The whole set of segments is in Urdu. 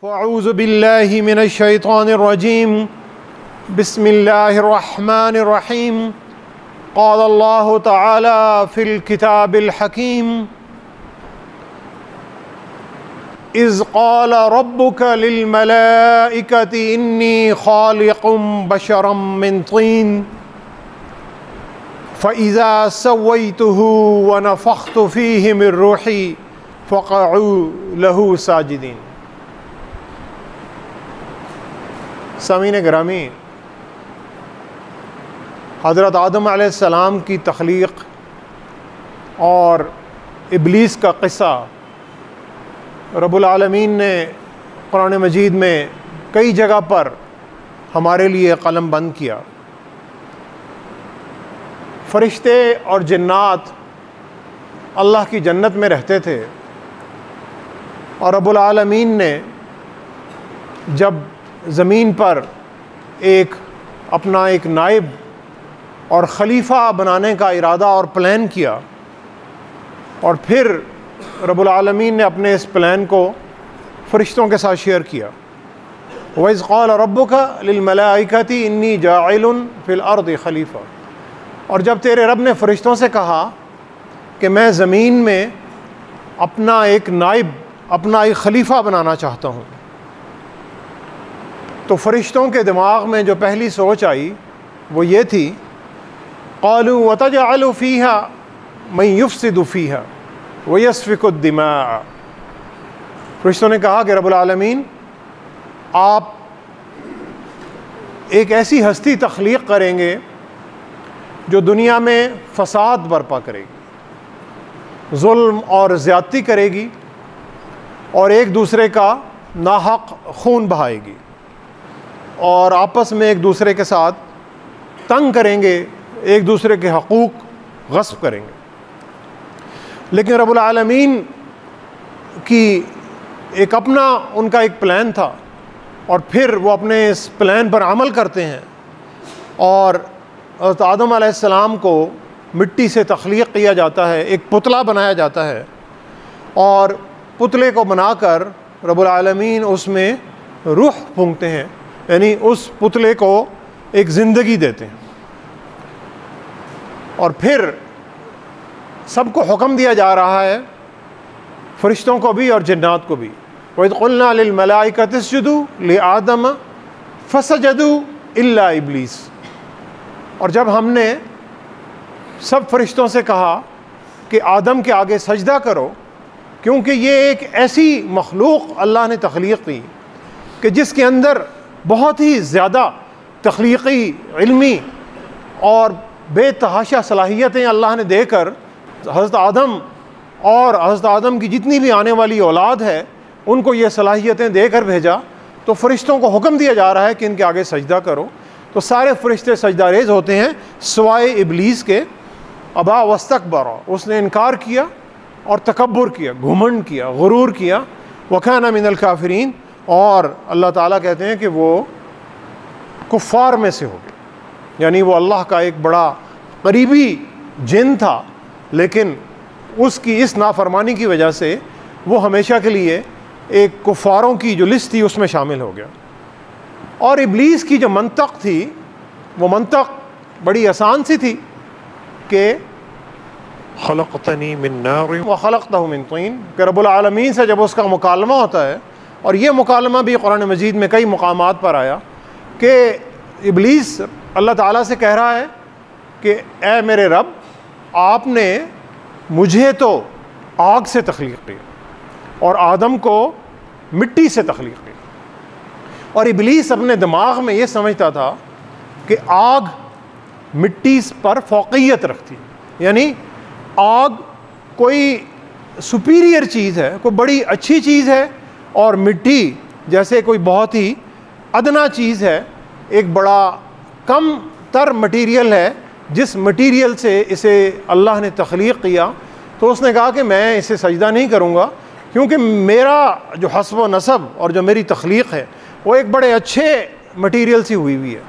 فاعوذ باللہ من الشیطان الرجیم بسم اللہ الرحمن الرحیم قال اللہ تعالی فی الکتاب الحکیم اذ قال ربک للملائکۃ انی خالق بشرا من طین فَإِذَا سَوَّيْتُهُ وَنَفَخْتُ فِيهِ مِن رُّوحِي فَقَعُوا لَهُ سَاجِدِينَ۔ سامعین گرامی، حضرت آدم علیہ السلام کی تخلیق اور ابلیس کا قصہ رب العالمین نے قرآن مجید میں کئی جگہ پر ہمارے لیے قلم بند کیا۔ فرشتے اور جنات اللہ کی جنت میں رہتے تھے، اور رب العالمین نے جب زمین پر اپنا ایک نائب اور خلیفہ بنانے کا ارادہ اور پلان کیا، اور پھر رب العالمین نے اپنے اس پلان کو فرشتوں کے ساتھ شیئر کیا۔ وَإِذْ قَالَ رَبُّكَ لِلْمَلَائِكَةِ إِنِّي جَاعِلٌ فِي الْأَرْضِ خَلِيفَةً، اور جب تیرے رب نے فرشتوں سے کہا کہ میں زمین میں اپنا ایک نائب، اپنا ایک خلیفہ بنانا چاہتا ہوں، تو فرشتوں کے دماغ میں جو پہلی سوچ آئی وہ یہ تھی، قالوا وَتَجْعَلُ فِيهَا مَن يُفْسِدُ فِيهَا وَيَسْفِكُ الدِّمَاءَ۔ فرشتوں نے کہا کہ رب العالمین، آپ ایک ایسی ہستی تخلیق کریں گے جو دنیا میں فساد برپا کرے گی، ظلم اور زیادتی کرے گی، اور ایک دوسرے کا ناحق خون بہائے گی، اور آپس میں ایک دوسرے کے ساتھ تنگ کریں گے، ایک دوسرے کے حقوق غصب کریں گے۔ لیکن رب العالمین کی ان کا ایک پلان تھا، اور پھر وہ اپنے اس پلان پر عمل کرتے ہیں، اور حضرت آدم علیہ السلام کو مٹی سے تخلیق کیا جاتا ہے، ایک پتلا بنایا جاتا ہے، اور پتلے کو بنا کر رب العالمین اس میں روح پھونکتے ہیں، یعنی اس پتلے کو ایک زندگی دیتے ہیں، اور پھر سب کو حکم دیا جا رہا ہے، فرشتوں کو بھی اور جنات کو بھی۔ وَإِذْ قُلْنَا لِلْمَلَائِكَةِ اسْجُدُوا لِآدَمَ فَسَجَدُوا إِلَّا إِبْلِيسَ۔ اور جب ہم نے سب فرشتوں سے کہا کہ آدم کے آگے سجدہ کرو، کیونکہ یہ ایک ایسی مخلوق اللہ نے تخلیق کی کہ جس کے اندر بہت ہی زیادہ تخلیقی، علمی اور بے تحاشا صلاحیتیں اللہ نے دے کر حضرت آدم اور حضرت آدم کی جتنی بھی آنے والی اولاد ہے ان کو یہ صلاحیتیں دے کر بھیجا، تو فرشتوں کو حکم دیا جا رہا ہے کہ ان کے آگے سجدہ کرو، تو سارے فرشتے سجدہ ریز ہوتے ہیں سوائے ابلیس کے۔ ابا واستکبر، اس نے انکار کیا اور تکبر کیا، گھمنڈ کیا، غرور کیا، وکان من الکافرین، اور اللہ تعالیٰ کہتے ہیں کہ وہ کفار میں سے ہو گئے، یعنی وہ اللہ کا ایک بڑا قریبی جن تھا، لیکن اس کی اس نافرمانی کی وجہ سے وہ ہمیشہ کے لیے ایک کفاروں کی جو لسٹ تھی اس میں شامل ہو گیا۔ اور ابلیس کی جو منطق تھی وہ منطق بڑی آسان سی تھی کہ خلقتنی من نار وخلقتہ من طین، کہ رب العالمین سے جب اس کا مکالمہ ہوتا ہے، اور یہ مکالمہ بھی قرآن مجید میں کئی مقامات پر آیا کہ ابلیس اللہ تعالیٰ سے کہہ رہا ہے کہ اے میرے رب، آپ نے مجھے تو آگ سے تخلیق کی اور آدم کو مٹی سے تخلیق کی، اور ابلیس اپنے دماغ میں یہ سمجھتا تھا کہ آگ مٹی پر فوقیت رکھتی، یعنی آگ کوئی سپیریئر چیز ہے، کوئی بڑی اچھی چیز ہے، اور مٹی جیسے کوئی بہت ہی ادنا چیز ہے، ایک بڑا کم تر مٹیریل ہے، جس مٹیریل سے اسے اللہ نے تخلیق کیا۔ تو اس نے کہا کہ میں اسے سجدہ نہیں کروں گا، کیونکہ میرا جو حسب و نسب اور جو میری تخلیق ہے وہ ایک بڑے اچھے مٹیریل سے ہوئی ہے،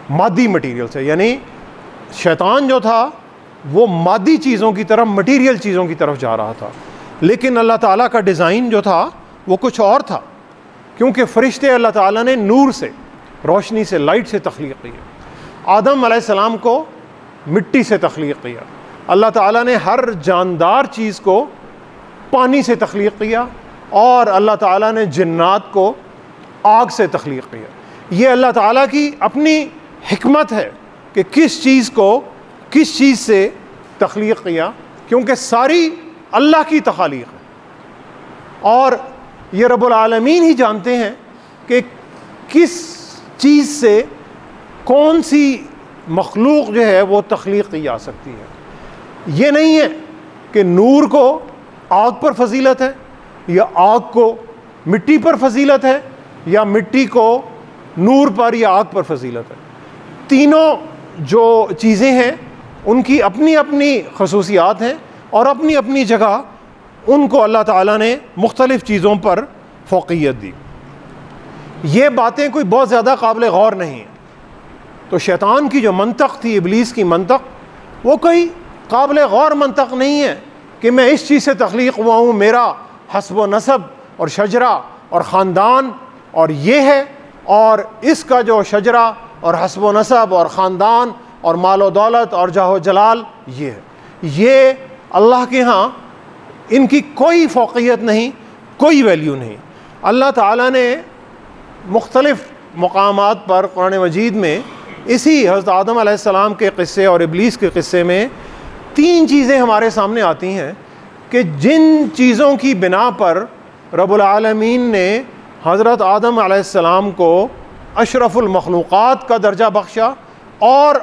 مادی مٹیریل سے، یعنی شیطان جو تھا وہ مادی چیزوں کی طرف، مٹیریل چیزوں کی طرف جا رہا تھا، لیکن اللہ تعالیٰ کا ڈیزائن جو تھا وہ کچھ اور تھا کیونکہ فرشتے اللہ تعالیٰ نے نور سے، روشنی سے، لائٹ سے تخلیق کی ہے۔ آدم علیہ السلام کو مٹی سے تخلیق کیا۔ اللہ تعالیٰ نے ہر جاندار چیز کو پانی سے تخلیق کیا، اور اللہ تعالیٰ نے جنات کو آگ سے تخلیق کیا۔ یہ اللہ تعالیٰ کی اپنی حکمت ہے کہ کس چیز کو کس چیز سے تخلیق کیا، کیونکہ ساری اللہ کی تخلیق ہے، اور یہ رب العالمین ہی جانتے ہیں کہ کس چیز سے کون سی مخلوق جو ہے وہ تخلیق کی جا سکتی ہے۔ یہ نہیں ہے کہ نور کو آگ پر فضیلت ہے، یا آگ کو مٹی پر فضیلت ہے، یا مٹی کو نور پر یا آگ پر فضیلت ہے۔ تینوں جو چیزیں ہیں ان کی اپنی اپنی خصوصیات ہیں، اور اپنی اپنی جگہ ان کو اللہ تعالیٰ نے مختلف چیزوں پر فوقیت دی۔ یہ باتیں کوئی بہت زیادہ قابل غور نہیں ہیں، تو شیطان کی جو منطق تھی، ابلیس کی منطق، وہ کوئی قابل غور منطق نہیں ہے کہ میں اس چیز سے تخلیق ہوا ہوں، میرا حسب و نسب اور شجرہ اور خاندان اور یہ ہے، اور اس کا جو شجرہ اور حسب و نسب اور خاندان اور مال و دولت اور جاہ و جلال یہ ہے۔ یہ اللہ کے ہاں ان کی کوئی فوقیت نہیں، کوئی ویلیو نہیں۔ اللہ تعالیٰ نے مختلف مقامات پر قرآن مجید میں اسی حضرت آدم علیہ السلام کے قصے اور ابلیس کے قصے میں 3 چیزیں ہمارے سامنے آتی ہیں کہ جن چیزوں کی بنا پر رب العالمین نے حضرت آدم علیہ السلام کو اشرف المخلوقات کا درجہ بخشا، اور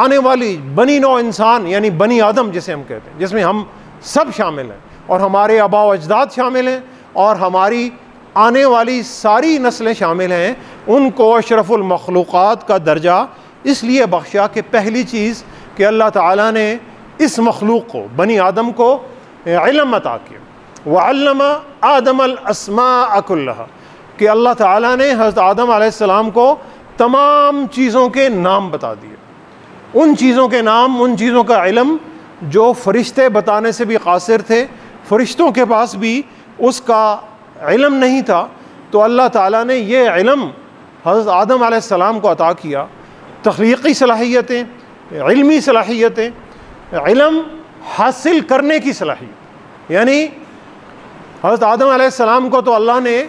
آنے والی بنی نوع انسان یعنی بنی آدم جسے ہم کہتے ہیں، جس میں ہم سب شامل ہیں، اور ہمارے آباء و اجداد شامل ہیں، اور ہماری آنے والی ساری نسلیں شامل ہیں، ان کو اشرف المخلوقات کا درجہ اس لیے بخشا کہ پہلی چیز کہ اللہ تعالیٰ نے اس مخلوق کو، بنی آدم کو، علم عطا کیا۔ وعلم آدم الاسماء کلھا، کہ اللہ تعالیٰ نے حضرت آدم علیہ السلام کو تمام چیزوں کے نام بتا دیے، ان چیزوں کے نام، ان چیزوں کا علم جو فرشتے بتانے سے بھی قاصر تھے، فرشتوں کے پاس بھی اس کا علم نہیں تھا، تو اللہ تعالیٰ نے یہ علم حضرت آدم علیہ السلام کو عطا کیا۔ تخلیقی صلاحیتیں، علمی صلاحیتیں، علم حاصل کرنے کی صلاحیت، یعنی حضرت آدم علیہ السلام کو تو اللہ نے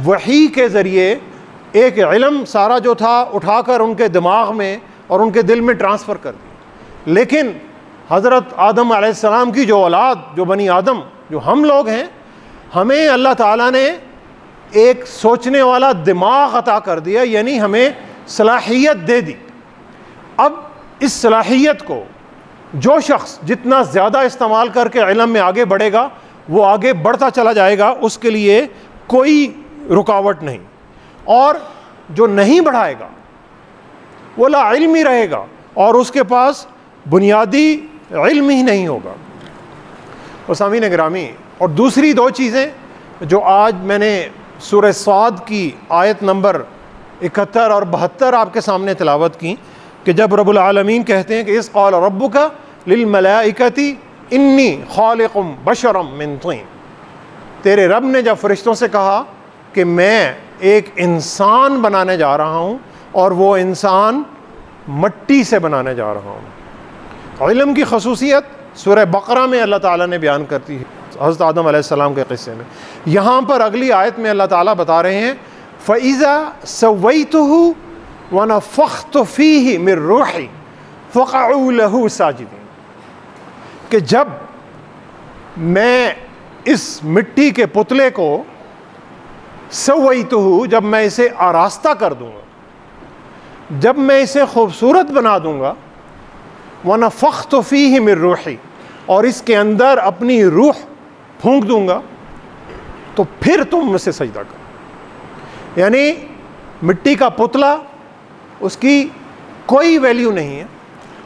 وحی کے ذریعے ایک علم سارا جو تھا اٹھا کر ان کے دماغ میں اور ان کے دل میں ٹرانسفر کر دیا، لیکن حضرت آدم علیہ السلام کی جو اولاد، جو بنی آدم، جو ہم لوگ ہیں، ہمیں اللہ تعالیٰ نے ایک سوچنے والا دماغ عطا کر دیا، یعنی ہمیں صلاحیت دے دی۔ اب اس صلاحیت کو جو شخص جتنا زیادہ استعمال کر کے علم میں آگے بڑھے گا، وہ آگے بڑھتا چلا جائے گا، اس کے لیے کوئی رکاوٹ نہیں، اور جو نہیں بڑھائے گا وہ لا علم ہی رہے گا، اور اس کے پاس بنیادی علم ہی نہیں ہوگا۔ اور سامعین گرامی، اور دوسری 2 چیزیں جو آج میں نے سورہ صاد کی آیت نمبر 71 اور 72 آپ کے سامنے تلاوت کی، کہ جب رب العالمین کہتے ہیں کہ اذ قال ربک للملائکۃ انی خالق بشرا من طین، تیرے رب نے جب فرشتوں سے کہا کہ میں ایک انسان بنانے جا رہا ہوں، اور وہ انسان مٹی سے بنانے جا رہا ہوں۔ علم کی خصوصیت سورہ بقرہ میں اللہ تعالیٰ نے بیان کرتی ہے حضرت آدم علیہ السلام کے قصے میں۔ یہاں پر اگلی آیت میں اللہ تعالیٰ بتا رہے ہیں فَإِذَا سَوَّيْتُهُ وَنَفَخْتُ فِيهِ مِن رُوحِي فَقَعُوا لَهُ سَاجِدِينَ، کہ جب میں اس مٹی کے پتلے کو سویتہ، جب میں اسے آراستہ کر دوں گا، جب میں اسے خوبصورت بنا دوں گا، وَنَفَخْتُ فِيهِ مِن رُوحِي، اور اس کے اندر اپنی روح پھونک دوں گا، تو پھر تم مجھ سے سجدہ کرو۔ یعنی مٹی کا پتلا، اس کی کوئی ویلیو نہیں ہے،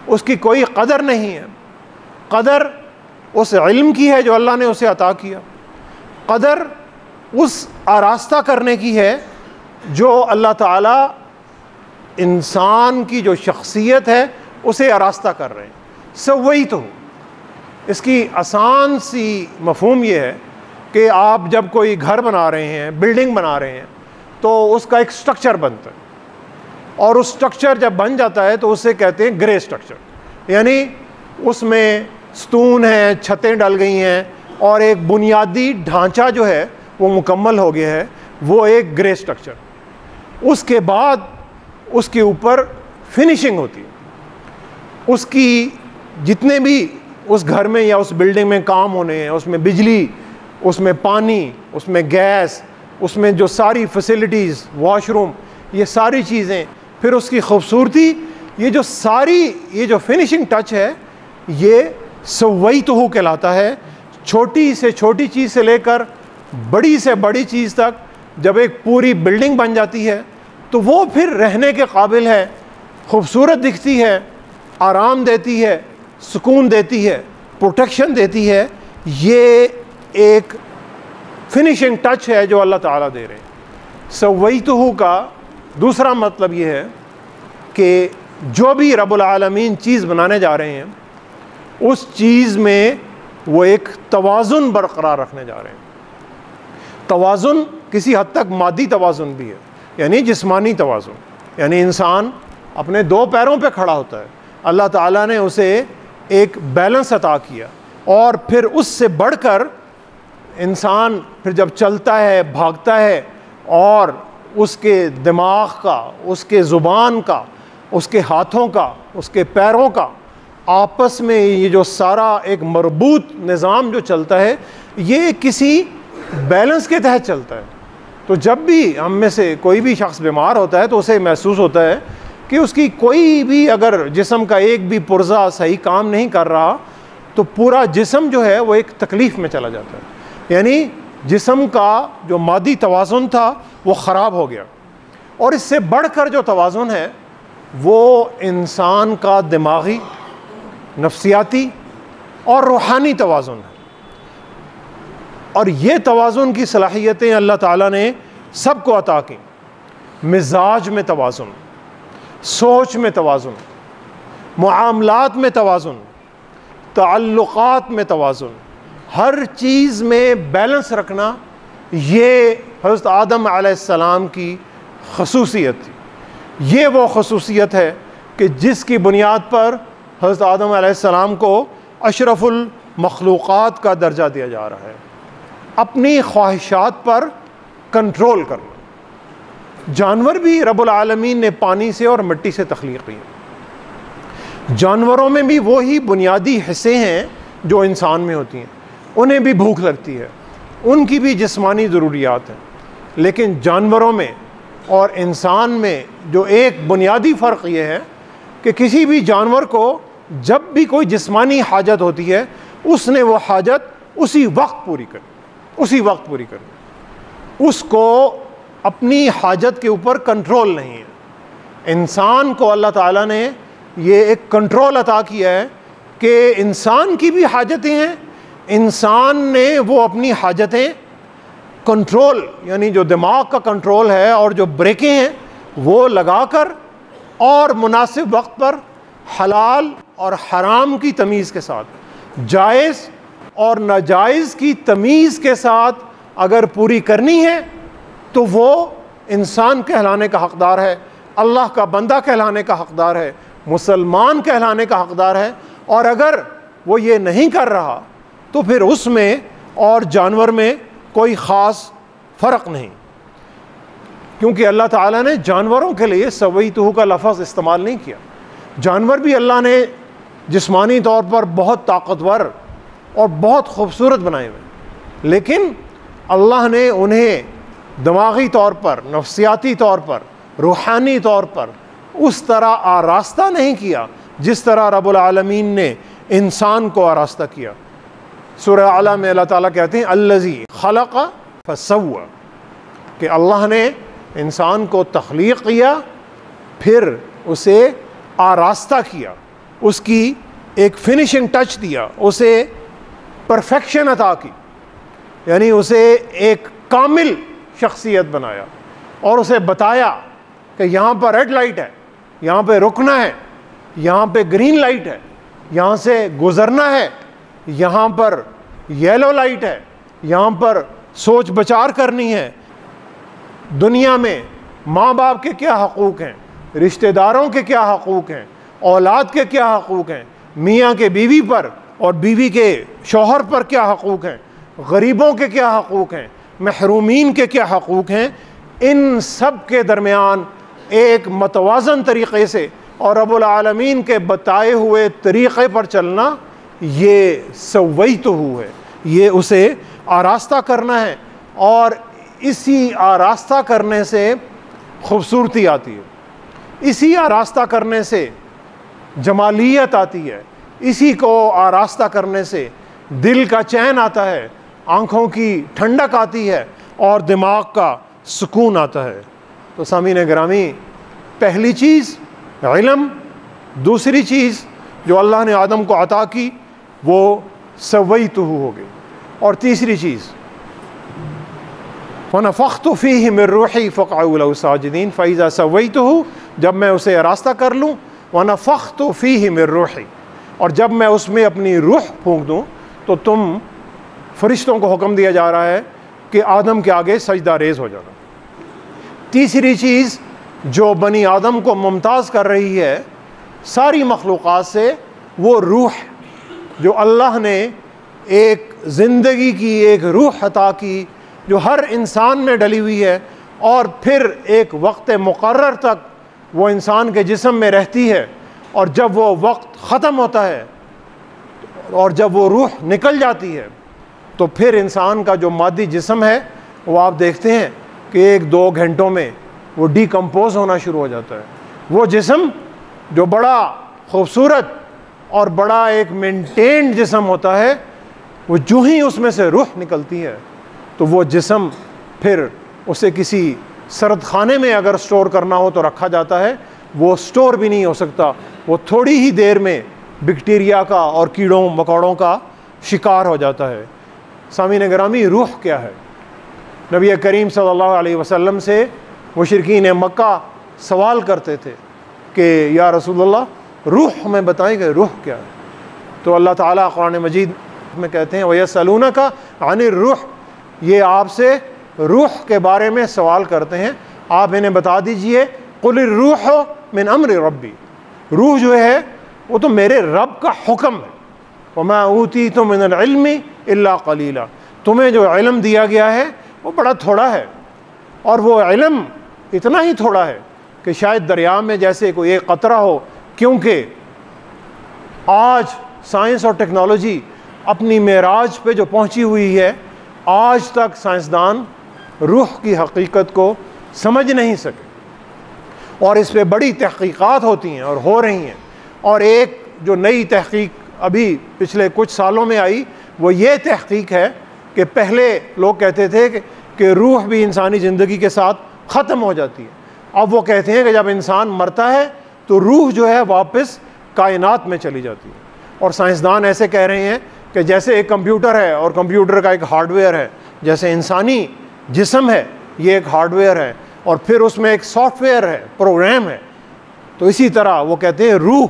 اس کی کوئی قدر نہیں ہے۔ قدر اس علم کی ہے جو اللہ نے اسے عطا کیا، قدر اس آراستہ کرنے کی ہے جو اللہ تعالیٰ انسان کی جو شخصیت ہے اسے آراستہ کر رہے ہیں۔ سویتہ، اس کی آسان سی مفہوم یہ ہے کہ آپ جب کوئی گھر بنا رہے ہیں، بلڈنگ بنا رہے ہیں، تو اس کا ایک سٹرکچر بنتا ہے، اور اس سٹرکچر جب بن جاتا ہے تو اسے کہتے ہیں گرے سٹرکچر، یعنی اس میں ستون ہیں، چھتیں ڈل گئی ہیں، اور ایک بنیادی ڈھانچہ جو ہے وہ مکمل ہو گیا ہے، وہ ایک گرے سٹرکچر۔ اس کے بعد اس کے اوپر فنیشنگ ہوتی ہے، اس کی جتنے بھی اس گھر میں یا اس بلڈنگ میں کام ہونے ہیں، اس میں بجلی، اس میں پانی، اس میں گیس، اس میں جو ساری فیسلٹیز، واش روم، یہ ساری چیزیں، پھر اس کی خوبصورتی، یہ جو فنیشنگ ٹچ ہے یہ سویتہ کہلاتا ہے۔ چھوٹی سے چھوٹی چیز سے لے کر بڑی سے بڑی چیز تک جب ایک پوری بلڈنگ بن جاتی ہے تو وہ پھر رہنے کے قابل ہے، خوبصورت دکھتی ہے، آرام دیتی ہے، سکون دیتی ہے، پروٹیکشن دیتی ہے۔ یہ ایک فنیشنگ ٹچ ہے جو اللہ تعالیٰ دے رہے ہیں۔ سویتہ کا دوسرا مطلب یہ ہے کہ جو بھی رب العالمین چیز بنانے جا رہے ہیں اس چیز میں وہ ایک توازن برقرار رکھنے جا رہے ہیں۔ توازن کسی حد تک مادی توازن بھی ہے، یعنی جسمانی توازن، یعنی انسان اپنے دو پیروں پہ کھڑا ہوتا ہے، اللہ تعالیٰ نے اسے ایک بیلنس عطا کیا، اور پھر اس سے بڑھ کر انسان پھر جب چلتا ہے، بھاگتا ہے، اور اس کے دماغ کا، اس کے زبان کا، اس کے ہاتھوں کا، اس کے پیروں کا آپس میں یہ جو سارا ایک مربوط نظام جو چلتا ہے یہ کسی بیلنس کے تحت چلتا ہے۔ تو جب بھی ہم میں سے کوئی بھی شخص بیمار ہوتا ہے تو اسے محسوس ہوتا ہے کہ اس کی کوئی بھی اگر جسم کا ایک بھی پرزہ صحیح کام نہیں کر رہا تو پورا جسم جو ہے وہ ایک تکلیف میں چلا جاتا ہے، یعنی جسم کا جو مادی توازن تھا وہ خراب ہو گیا۔ اور اس سے بڑھ کر جو توازن ہے وہ انسان کا دماغی، نفسیاتی اور روحانی توازن ہے، اور یہ توازن کی صلاحیتیں اللہ تعالیٰ نے سب کو عطا کی۔ مزاج میں توازن، سوچ میں توازن، معاملات میں توازن، تعلقات میں توازن، ہر چیز میں بیلنس رکھنا، یہ حضرت آدم علیہ السلام کی خصوصیت تھی۔ یہ وہ خصوصیت ہے کہ جس کی بنیاد پر حضرت آدم علیہ السلام کو اشرف المخلوقات کا درجہ دیا جا رہا ہے۔ اپنی خواہشات پر کنٹرول کرنا۔ جانور بھی رب العالمین نے پانی سے اور مٹی سے تخلیق کی۔ جانوروں میں بھی وہی بنیادی حصے ہیں جو انسان میں ہوتی ہیں، انہیں بھی بھوک لگتی ہے، ان کی بھی جسمانی ضروریات ہیں، لیکن جانوروں میں اور انسان میں جو ایک بنیادی فرق یہ ہے کہ کسی بھی جانور کو جب بھی کوئی جسمانی حاجت ہوتی ہے اس نے وہ حاجت اسی وقت پوری کرنی، اس کو اپنی حاجت کے اوپر کنٹرول نہیں ہے۔ انسان کو اللہ تعالیٰ نے یہ ایک کنٹرول عطا کیا ہے کہ انسان کی بھی حاجتیں ہیں، انسان نے وہ اپنی حاجتیں کنٹرول، یعنی جو دماغ کا کنٹرول ہے اور جو بریکیں ہیں وہ لگا کر اور مناسب وقت پر حلال اور حرام کی تمیز کے ساتھ، جائز اور ناجائز کی تمیز کے ساتھ اگر پوری کرنی ہے تو وہ انسان کہلانے کا حقدار ہے، اللہ کا بندہ کہلانے کا حقدار ہے، مسلمان کہلانے کا حقدار ہے۔ اور اگر وہ یہ نہیں کر رہا تو پھر اس میں اور جانور میں کوئی خاص فرق نہیں، کیونکہ اللہ تعالیٰ نے جانوروں کے لیے سویتہ کا لفظ استعمال نہیں کیا۔ جانور بھی اللہ نے جسمانی طور پر بہت طاقتور اور بہت خوبصورت بنائے ہوئے، لیکن اللہ نے انہیں دماغی طور پر، نفسیاتی طور پر، روحانی طور پر اس طرح آراستہ نہیں کیا جس طرح رب العالمین نے انسان کو آراستہ کیا۔ سورہ اعلیٰ میں اللہ تعالیٰ کہتے ہیں الذی خلق فسوی، کہ اللہ نے انسان کو تخلیق کیا پھر اسے آراستہ کیا، اس کی ایک فنیشنگ ٹچ دیا، اسے پرفیکشن عطا کی، یعنی اسے ایک کامل شخصیت بنایا، اور اسے بتایا کہ یہاں پر ریڈ لائٹ ہے، یہاں پہ رکنا ہے، یہاں پہ گرین لائٹ ہے، یہاں سے گزرنا ہے، یہاں پر یلو لائٹ ہے، یہاں پر سوچ بچار کرنی ہے۔ دنیا میں ماں باپ کے کیا حقوق ہیں، رشتہ داروں کے کیا حقوق ہیں، اولاد کے کیا حقوق ہیں، میاں کے بیوی پر اور بیوی کے شوہر پر کیا حقوق ہیں، غریبوں کے کیا حقوق ہیں، محرومین کے کیا حقوق ہیں، ان سب کے درمیان ایک متوازن طریقے سے اور رب العالمین کے بتائے ہوئے طریقے پر چلنا، یہ سویتہ ہے، یہ اسے آراستہ کرنا ہے۔ اور اسی آراستہ کرنے سے خوبصورتی آتی ہے، اسی آراستہ کرنے سے جمالیت آتی ہے، اسی کو آراستہ کرنے سے دل کا چین آتا ہے، آنکھوں کی ٹھنڈک آتی ہے اور دماغ کا سکون آتا ہے۔ تو سامعین گرامی، پہلی چیز علم، دوسری چیز جو اللہ نے آدم کو عطا کی وہ سویتہ ہو گئی، اور تیسری چیز وَنَفَخْتُ فِيهِ مِن رُوحِي فَقَعُوا لَهُ سَاجِدِينَ فَإِذَا سَوَّيْتُهُ، جب میں اسے آراستہ کر لوں، وَنَفَخْتُ فِيهِ مِن رُوحِي، اور جب میں اس میں اپنی روح پھونک دوں تو تم فرشتوں کو حکم دیا جا رہا ہے کہ آدم کے آگے سجدہ ریز ہو جانا۔ تیسری چیز جو بنی آدم کو ممتاز کر رہی ہے ساری مخلوقات سے، وہ روح، جو اللہ نے ایک زندگی کی ایک روح عطا کی جو ہر انسان میں ڈلی ہوئی ہے، اور پھر ایک وقت مقرر تک وہ انسان کے جسم میں رہتی ہے، اور جب وہ وقت ختم ہوتا ہے اور جب وہ روح نکل جاتی ہے تو پھر انسان کا جو مادی جسم ہے وہ آپ دیکھتے ہیں کہ 1-2 گھنٹوں میں وہ ڈیکمپوز ہونا شروع ہو جاتا ہے۔ وہ جسم جو بڑا خوبصورت اور بڑا ایک مینٹینڈ جسم ہوتا ہے، وہ جو ہی اس میں سے روح نکلتی ہے تو وہ جسم پھر اسے کسی سرد خانے میں اگر سٹور کرنا ہو تو رکھا جاتا ہے، وہ سٹور بھی نہیں ہو سکتا، وہ تھوڑی ہی دیر میں بیکٹیریا کا اور کیڑوں مکوڑوں کا شکار ہو جاتا ہے۔ سامعین گرامی، روح کیا ہے؟ نبی کریم صلی اللہ علیہ وسلم سے مشرکین مکہ سوال کرتے تھے کہ یا رسول اللہ روح ہمیں بتائیں کہ روح کیا ہے؟ تو اللہ تعالیٰ قرآن مجید میں کہتے ہیں وَيَسْأَلُونَكَ عَنِ الرُّوحِ، یہ آپ سے روح کے بارے میں سوال کرتے ہیں، آپ انہیں بتا دیجئے قُلِ الرُّوحُ مِنْ أَمْرِ رَبِّي، روح جو ہے وہ تو میرے رب کا حکم ہے۔ وَمَا أُوتِيتُم مِّنَ الْعِلْمِ إِلَّا قَلِيلًا، تمہیں جو علم دیا گیا ہے وہ بڑا تھوڑا ہے، اور وہ علم اتنا ہی تھوڑا ہے کہ شاید دریا میں جیسے کوئی ایک قطرہ ہو، کیونکہ آج سائنس اور ٹیکنالوجی اپنی معراج پہ جو پہنچی ہوئی ہے، آج تک سائنسدان روح کی حقیقت کو سمجھ نہیں سکے، اور اس پہ بڑی تحقیقات ہوتی ہیں اور ہو رہی ہیں۔ اور ایک جو نئی تحقیق ابھی پچھلے کچھ سالوں میں آئی وہ یہ تحقیق ہے کہ پہلے لوگ کہتے تھے کہ روح بھی انسانی زندگی کے ساتھ ختم ہو جاتی ہے، اب وہ کہتے ہیں کہ جب انسان مرتا ہے تو روح جو ہے واپس کائنات میں چلی جاتی ہے۔ اور سائنسدان ایسے کہہ رہے ہیں کہ جیسے ایک کمپیوٹر ہے اور کمپیوٹر کا ایک ہارڈ ویئر ہے، جیسے انسانی جسم ہے یہ ایک ہارڈ ویئر ہے اور پھر اس میں ایک سافٹ ویئر ہے، پروگرام ہے، تو اسی طرح وہ کہتے ہیں روح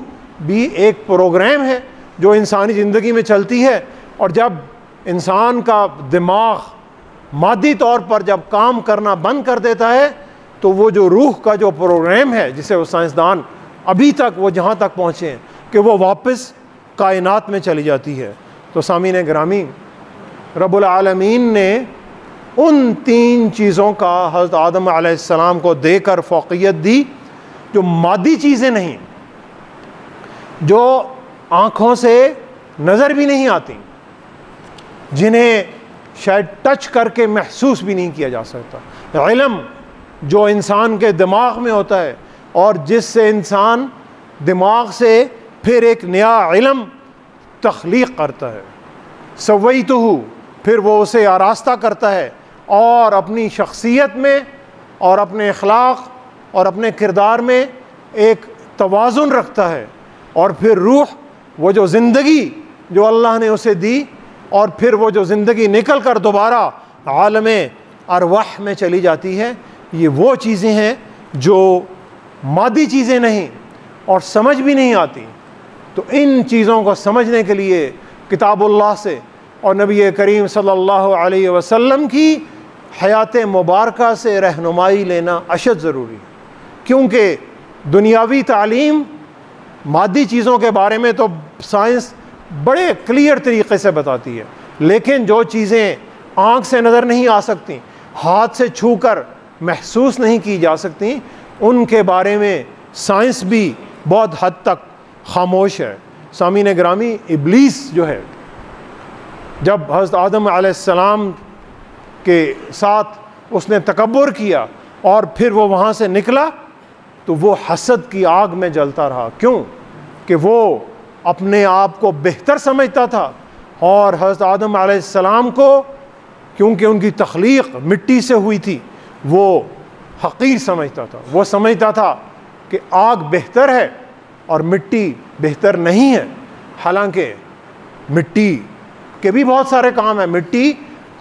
بھی ایک پروگرام ہے جو انسانی زندگی میں چلتی ہے، اور جب انسان کا دماغ مادی طور پر جب کام کرنا بند کر دیتا ہے تو وہ جو روح کا جو پروگرام ہے جسے وہ سائنسدان ابھی تک وہ جہاں تک پہنچے ہیں کہ وہ واپس کائنات میں چلی جاتی ہے۔ تو سامعین گرامی، رب العالمین نے ان 3 چیزوں کا حضرت آدم علیہ السلام کو دے کر فوقیت دی جو مادی چیزیں نہیں، جو آنکھوں سے نظر بھی نہیں آتی، جنہیں شاید ٹچ کر کے محسوس بھی نہیں کیا جا سکتا، علم جو انسان کے دماغ میں ہوتا ہے اور جس سے انسان دماغ سے پھر ایک نیا علم تخلیق کرتا ہے، سویتہ، پھر وہ اسے آراستہ کرتا ہے اور اپنی شخصیت میں اور اپنے اخلاق اور اپنے کردار میں ایک توازن رکھتا ہے، اور پھر روح وہ جو زندگی جو اللہ نے اسے دی، اور پھر وہ جو زندگی نکل کر دوبارہ عالم ارواح میں چلی جاتی ہے، یہ وہ چیزیں ہیں جو مادی چیزیں نہیں اور سمجھ بھی نہیں آتی۔ تو ان چیزوں کو سمجھنے کے لیے کتاب اللہ سے اور نبی کریم صلی اللہ علیہ وسلم کی حیات مبارکہ سے رہنمائی لینا اشد ضروری ہے، کیونکہ دنیاوی تعلیم مادی چیزوں کے بارے میں تو سائنس بڑے کلیئر طریقے سے بتاتی ہے، لیکن جو چیزیں آنکھ سے نظر نہیں آ سکتی، ہاتھ سے چھو کر محسوس نہیں کی جا سکتی، ان کے بارے میں سائنس بھی بہت حد تک خاموش ہے۔ سامعین گرامی، ابلیس جو ہے، جب حضرت آدم علیہ السلام کے ساتھ اس نے تکبر کیا اور پھر وہ وہاں سے نکلا تو وہ حسد کی آگ میں جلتا رہا۔ کیوں؟ کہ وہ اپنے آپ کو بہتر سمجھتا تھا، اور حضرت آدم علیہ السلام کو کیونکہ ان کی تخلیق مٹی سے ہوئی تھی وہ حقیر سمجھتا تھا۔ وہ سمجھتا تھا کہ آگ بہتر ہے اور مٹی بہتر نہیں ہے، حالانکہ مٹی کے بھی بہت سارے کام ہیں۔ مٹی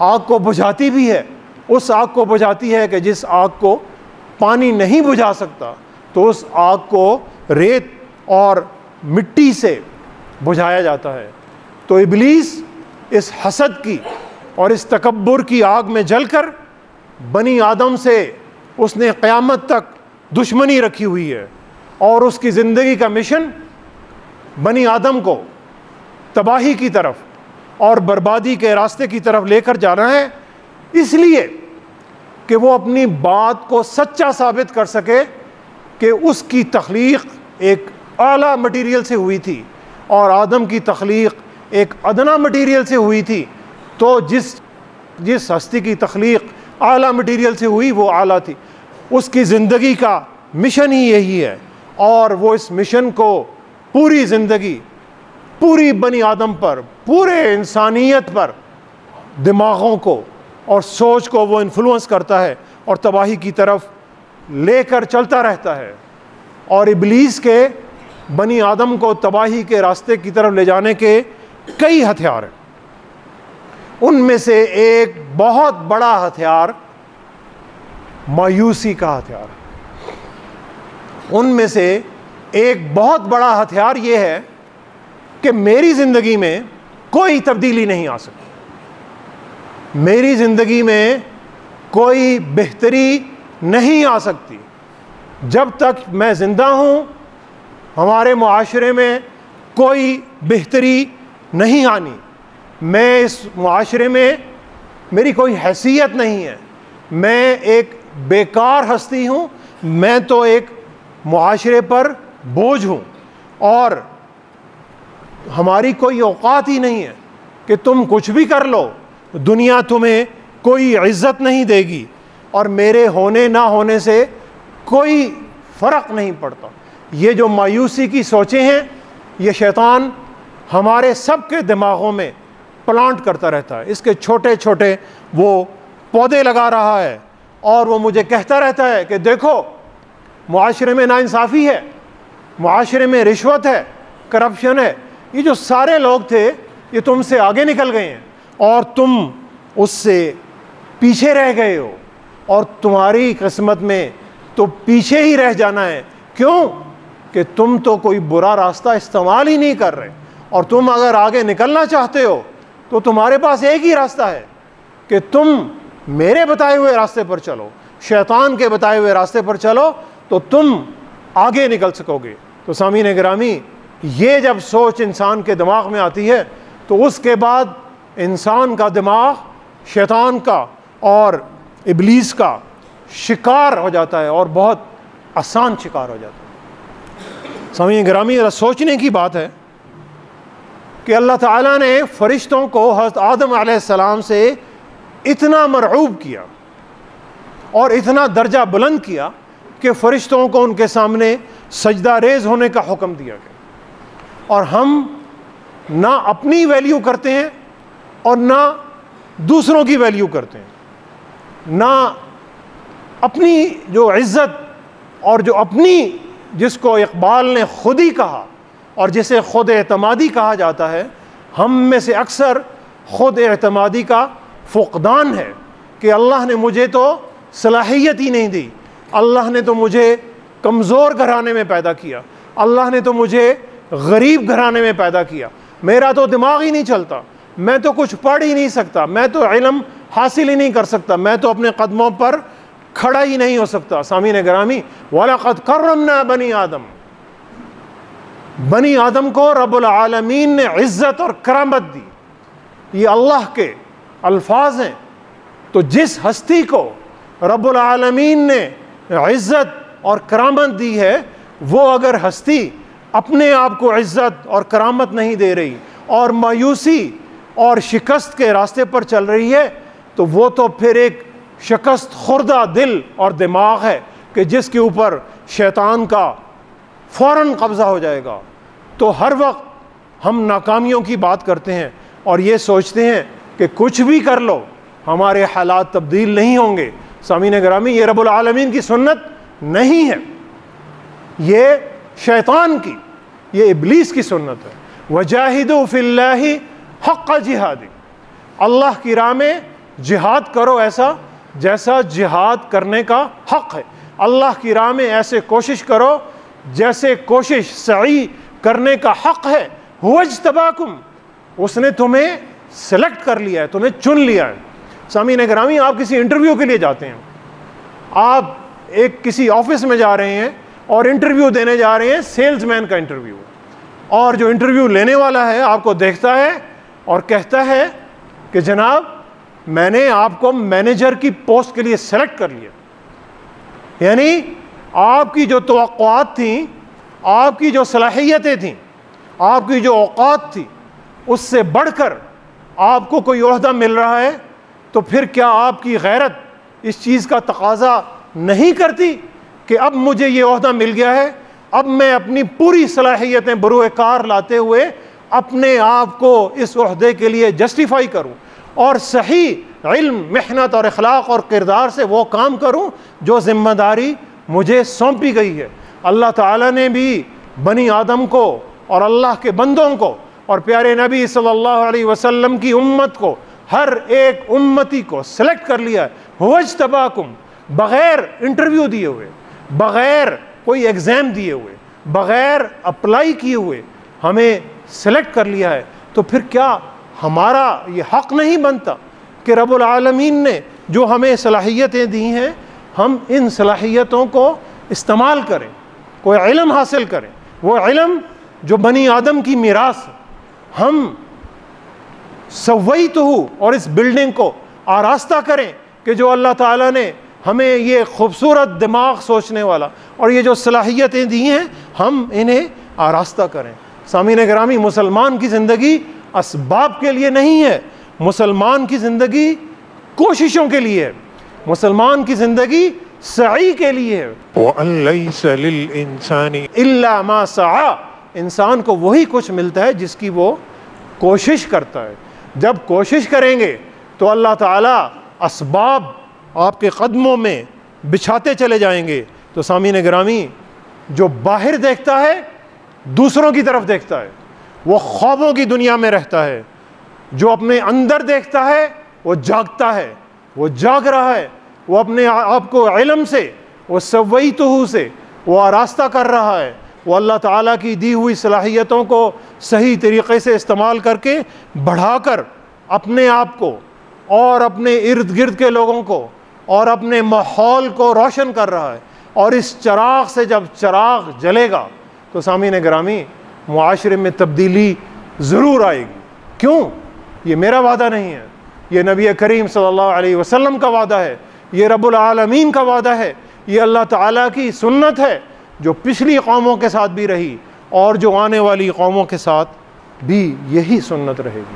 آگ کو بجھاتی بھی ہے، اس آگ کو بجھاتی ہے کہ جس آگ کو پانی نہیں بجھا سکتا، تو اس آگ کو ریت اور مٹی سے بجھایا جاتا ہے۔ تو ابلیس اس حسد کی اور اس تکبر کی آگ میں جل کر بنی آدم سے اس نے قیامت تک دشمنی رکھی ہوئی ہے، اور اس کی زندگی کا مشن بنی آدم کو تباہی کی طرف اور بربادی کے راستے کی طرف لے کر جانا ہے، اس لیے کہ وہ اپنی بات کو سچا ثابت کر سکے کہ اس کی تخلیق ایک اعلیٰ مٹیریل سے ہوئی تھی اور آدم کی تخلیق ایک ادنا مٹیریل سے ہوئی تھی، تو جس ہستی کی تخلیق اعلیٰ مٹیریل سے ہوئی وہ اعلیٰ تھی۔ اس کی زندگی کا مشن ہی یہی ہے، اور وہ اس مشن کو پوری زندگی، پوری بنی آدم پر، پورے انسانیت پر، دماغوں کو اور سوچ کو وہ انفلوئنس کرتا ہے اور تباہی کی طرف لے کر چلتا رہتا ہے۔ اور ابلیس کے بنی آدم کو تباہی کے راستے کی طرف لے جانے کے کئی ہتھیار ہیں۔ ان میں سے ایک بہت بڑا ہتھیار مایوسی کا ہتھیار ہے۔ ان میں سے ایک بہت بڑا ہتھیار یہ ہے کہ میری زندگی میں کوئی تبدیلی نہیں آ سکتی، میری زندگی میں کوئی بہتری نہیں آ سکتی جب تک میں زندہ ہوں۔ ہمارے معاشرے میں کوئی بہتری نہیں آنی، میں اس معاشرے میں میری کوئی حیثیت نہیں ہے، میں ایک بیکار ہستی ہوں، میں تو ایک معاشرے پر بوجھ ہوں، اور ہماری کوئی اوقات ہی نہیں ہے کہ تم کچھ بھی کر لو، دنیا تمہیں کوئی عزت نہیں دے گی، اور میرے ہونے نہ ہونے سے کوئی فرق نہیں پڑتا۔ یہ جو مایوسی کی سوچیں ہیں، یہ شیطان ہمارے سب کے دماغوں میں پلانٹ کرتا رہتا ہے۔ اس کے چھوٹے چھوٹے وہ پودے لگا رہا ہے، اور وہ مجھے کہتا رہتا ہے کہ دیکھو معاشرے میں ناانصافی ہے، معاشرے میں رشوت ہے، کرپشن ہے، یہ جو سارے لوگ تھے یہ تم سے آگے نکل گئے ہیں اور تم اس سے پیچھے رہ گئے ہو، اور تمہاری قسمت میں تو پیچھے ہی رہ جانا ہے۔ کیوں؟ کہ تم تو کوئی برا راستہ استعمال ہی نہیں کر رہے، اور تم اگر آگے نکلنا چاہتے ہو تو تمہارے پاس ایک ہی راستہ ہے کہ تم میرے بتائے ہوئے راستے پر چلو، شیطان کے بتائے ہوئے راستے پر چلو، تو تم آگے نکل سکو گے۔ تو سامعین گرامی، یہ جب سوچ انسان کے دماغ میں آتی ہے تو اس کے بعد انسان کا دماغ شیطان کا اور ابلیس کا شکار ہو جاتا ہے، اور بہت آسان شکار ہو جاتا ہے۔ سامعین گرامی، ذرا سوچنے کی بات ہے کہ اللہ تعالیٰ نے فرشتوں کو حضرت آدم علیہ السلام سے اتنا مرعوب کیا اور اتنا درجہ بلند کیا کہ فرشتوں کو ان کے سامنے سجدہ ریز ہونے کا حکم دیا گیا، اور ہم نہ اپنی ویلیو کرتے ہیں اور نہ دوسروں کی ویلیو کرتے ہیں، نہ اپنی جو عزت اور جو اپنی، جس کو اقبال نے خود ہی کہا اور جسے خود اعتمادی کہا جاتا ہے، ہم میں سے اکثر خود اعتمادی کا فقدان ہے کہ اللہ نے مجھے تو صلاحیت ہی نہیں دی، اللہ نے تو مجھے کمزور گھرانے میں پیدا کیا، اللہ نے تو مجھے غریب گھرانے میں پیدا کیا، میرا تو دماغ ہی نہیں چلتا، میں تو کچھ پڑھ ہی نہیں سکتا، میں تو علم حاصل ہی نہیں کر سکتا، میں تو اپنے قدموں پر کھڑا ہی نہیں ہو سکتا۔ سامعین گرامی، وَلَقَدْ كَرَّمْنَا بَنِي آدم، بنی آدم کو رب العالمین نے عزت اور کرامت دی۔ یہ اللہ کے الفاظ ہیں۔ تو جس ہستی کو رب العالمین نے عزت اور کرامت دی ہے، وہ اگر ہستی اپنے آپ کو عزت اور کرامت نہیں دے رہی اور مایوسی اور شکست کے راستے پر چل رہی ہے، تو وہ تو پھر ایک شکست خوردہ دل اور دماغ ہے کہ جس کے اوپر شیطان کا فوراً قبضہ ہو جائے گا۔ تو ہر وقت ہم ناکامیوں کی بات کرتے ہیں اور یہ سوچتے ہیں کہ کچھ بھی کر لو ہمارے حالات تبدیل نہیں ہوں گے۔ سامعین گرامی، یہ رب العالمین کی سنت نہیں ہے، یہ شیطان کی، یہ ابلیس کی سنت ہے۔ وَجَاهِدُوا فِي اللَّهِ حَقَّ جِهَادِ، اللہ کی راہ میں جہاد کرو ایسا جیسا جہاد کرنے کا حق ہے۔ اللہ کی راہ میں ایسے کوشش کرو جیسے کوشش سعی کرنے کا حق ہے۔ هُوَ اجْتَبَاكُمْ، اس نے تمہیں سلیکٹ کر لیا ہے، تمہیں چن لیا ہے۔ سامعین گرامی، آپ کسی انٹرویو کے لیے جاتے ہیں، آپ ایک کسی آفس میں جا رہے ہیں اور انٹرویو دینے جا رہے ہیں، سیلز مین کا انٹرویو، اور جو انٹرویو لینے والا ہے آپ کو دیکھتا ہے اور کہتا ہے کہ جناب میں نے آپ کو مینیجر کی پوسٹ کے لیے سلیکٹ کر لیا۔ یعنی آپ کی جو توقعات تھیں، آپ کی جو صلاحیتیں تھیں، آپ کی جو اوقات تھی، اس سے بڑھ کر آپ کو کوئی عہدہ مل رہا ہے، تو پھر کیا آپ کی غیرت اس چیز کا تقاضا نہیں کرتی کہ اب مجھے یہ عہدہ مل گیا ہے، اب میں اپنی پوری صلاحیتیں بروئے کار لاتے ہوئے اپنے آپ کو اس عہدے کے لیے جسٹیفائی کروں اور صحیح علم، محنت اور اخلاق اور کردار سے وہ کام کروں جو ذمہ داری مجھے سونپی گئی ہے۔ اللہ تعالیٰ نے بھی بنی آدم کو اور اللہ کے بندوں کو اور پیارے نبی صلی اللہ علیہ وسلم کی امت کو، ہر ایک امتی کو سلیکٹ کر لیا ہے۔ هُوَ اجْتَبَاكُمْ، بغیر انٹرویو دیے ہوئے، بغیر کوئی ایگزام دیے ہوئے، بغیر اپلائی کیے ہوئے ہمیں سلیکٹ کر لیا ہے۔ تو پھر کیا ہمارا یہ حق نہیں بنتا کہ رب العالمین نے جو ہمیں صلاحیتیں دی ہیں، ہم ان صلاحیتوں کو استعمال کریں، کوئی علم حاصل کریں، وہ علم جو بنی آدم کی میراث ہے۔ ہم سویتہ، اور اس بلڈنگ کو آراستہ کریں کہ جو اللہ تعالیٰ نے ہمیں یہ خوبصورت دماغ سوچنے والا اور یہ جو صلاحیتیں دی ہیں، ہم انہیں آراستہ کریں۔ سامعین گرامی، مسلمان کی زندگی اسباب کے لیے نہیں ہے، مسلمان کی زندگی کوششوں کے لیے ہے، مسلمان کی زندگی سعی کے لیے ہے۔ وَأَن لَيْسَ لِلْإِنسَانِ إِلَّا مَا سَعَى، انسان کو وہی کچھ ملتا ہے جس کی وہ کوشش کرتا ہے۔ جب کوشش کریں گے تو اللہ تعالیٰ اسباب آپ کے قدموں میں بچھاتے چلے جائیں گے۔ تو سامعین گرامی، جو باہر دیکھتا ہے دوسروں کی طرف دیکھتا ہے، وہ خوابوں کی دنیا میں رہتا ہے۔ جو اپنے اندر دیکھتا ہے وہ جاگتا ہے، وہ جاگ رہا ہے، وہ اپنے آپ کو علم سے، وہ سویتہ سے وہ آراستہ کر رہا ہے، وہ اللہ تعالیٰ کی دی ہوئی صلاحیتوں کو صحیح طریقے سے استعمال کر کے بڑھا کر اپنے آپ کو اور اپنے ارد گرد کے لوگوں کو اور اپنے ماحول کو روشن کر رہا ہے۔ اور اس چراغ سے جب چراغ جلے گا تو سامعین گرامی، معاشرے میں تبدیلی ضرور آئے گی۔ کیوں؟ یہ میرا وعدہ نہیں ہے، یہ نبی کریم صلی اللہ علیہ وسلم کا وعدہ ہے، یہ رب العالمین کا وعدہ ہے، یہ اللہ تعالیٰ کی سنت ہے جو پچھلی قوموں کے ساتھ بھی رہی اور جو آنے والی قوموں کے ساتھ بھی یہی سنت رہے گی۔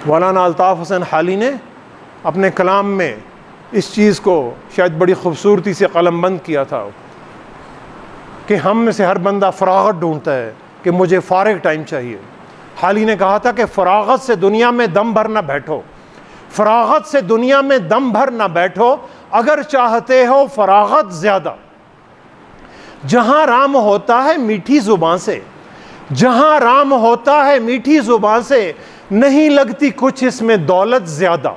مولانا الطاف حسین حالی نے اپنے کلام میں اس چیز کو شاید بڑی خوبصورتی سے قلم بند کیا تھا کہ ہم میں سے ہر بندہ فراغت ڈھونڈتا ہے کہ مجھے فارغ ٹائم چاہیے۔ حالی نے کہا تھا کہ فراغت سے دنیا میں دم بھر نہ بیٹھو، فراغت سے دنیا میں دم بھر نہ بیٹھو، اگر چاہتے ہو فراغت زیادہ۔ جہاں رام ہوتا ہے میٹھی زبان سے، جہاں رام ہوتا ہے میٹھی زبان سے، نہیں لگتی کچھ اس میں دولت زیادہ۔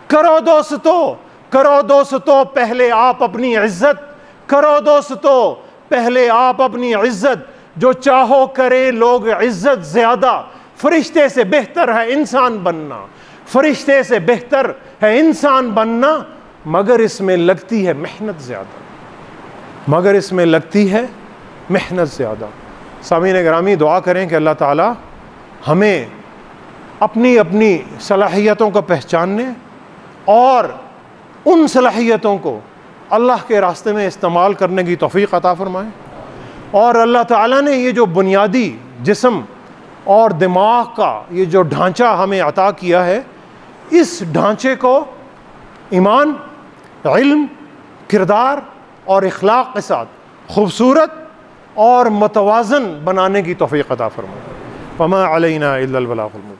کرو دوستو، کرو دوستو پہلے آپ اپنی عزت، کرو دوستو پہلے آپ اپنی عزت، جو چاہو کریں لوگ عزت زیادہ، فرشتے سے بہتر ہے انسان بننا، فرشتے سے بہتر ہے انسان بننا، مگر اس میں لگتی ہے محنت زیادہ، مگر اس میں لگتی ہے محنت زیادہ۔ سامعین گرامی، دعا کریں کہ اللہ تعالی ہمیں اپنی اپنی صلاحیتوں کو پہچاننے اور ان صلاحیتوں کو اللہ کے راستے میں استعمال کرنے کی توفیق عطا فرمائے، اور اللہ تعالیٰ نے یہ جو بنیادی جسم اور دماغ کا یہ جو ڈھانچہ ہمیں عطا کیا ہے، اس ڈھانچے کو ایمان، علم، کردار اور اخلاق کے ساتھ خوبصورت اور متوازن بنانے کی توفیق عطا فرمائے۔ وما علینا الا البلاغ المبین۔